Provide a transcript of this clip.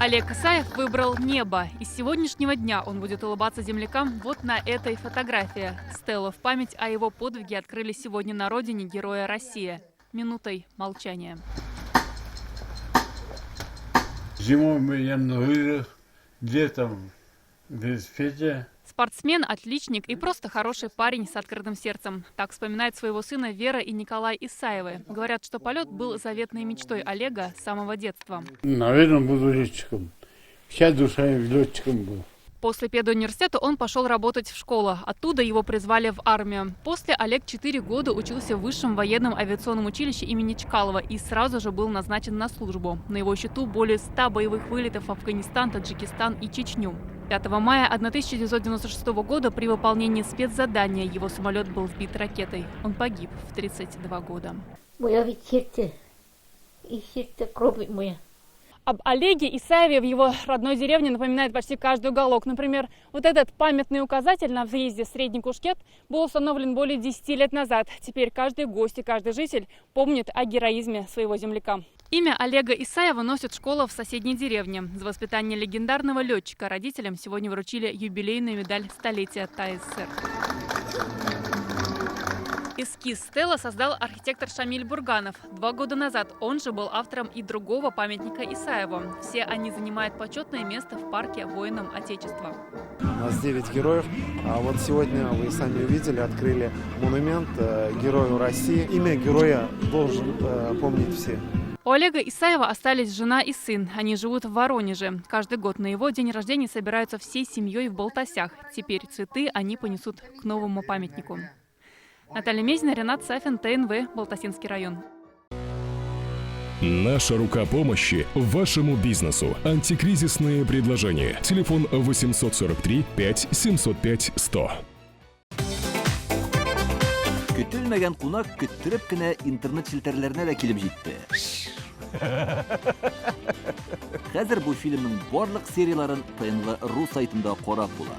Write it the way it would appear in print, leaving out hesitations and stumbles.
Олег Исаев выбрал небо. И с сегодняшнего дня он будет улыбаться землякам вот на этой фотографии. Стелу в память о его подвиге открыли сегодня на родине Героя России. Минутой молчания. Зимой я на лыжах, летом в велосипеде. Спортсмен, отличник и просто хороший парень с открытым сердцем. Так вспоминает своего сына Вера и Николай Исаевы. Говорят, что полет был заветной мечтой Олега с самого детства. Наверное, буду летчиком. Вся душа летчиком был. После педуниверситета он пошел работать в школу. Оттуда его призвали в армию. После Олег 4 года учился в Высшем военном авиационном училище имени Чкалова и сразу же был назначен на службу. На его счету более 100 боевых вылетов в Афганистан, Таджикистан и Чечню. 5 мая 1996 года при выполнении спецзадания его самолет был сбит ракетой. Он погиб в 32 года. Об Олеге Исаеве в его родной деревне напоминает почти каждый уголок. Например, вот этот памятный указатель на въезде в Средний Кушкет был установлен более 10 лет назад. Теперь каждый гость и каждый житель помнит о героизме своего земляка. Имя Олега Исаева носит школа в соседней деревне. За воспитание легендарного летчика родителям сегодня вручили юбилейную медаль столетия ТАССР. Эскиз Стелы создал архитектор Шамиль Бурганов. 2 года назад он же был автором и другого памятника Исаеву. Все они занимают почетное место в парке воинам Отечества. У нас 9 героев. А вот сегодня вы сами увидели, открыли монумент Герою России. Имя героя должен помнить все. У Олега Исаева остались жена и сын. Они живут в Воронеже. Каждый год на его день рождения собираются всей семьей в Балтасях. Теперь цветы они понесут к новому памятнику. Наталья Мезина, Ренат Сафин, ТНВ, Балтасинский район. Наша рука помощи вашему бизнесу. Антикризисные предложения. Телефон 843 5 705 100. Көтелмәгән кунак көттөреп кенә интернет челтәрләренә дә килеп җитте. Хәзер бу фильмның барлык серияларын ТНВ.ру сайтында карап була.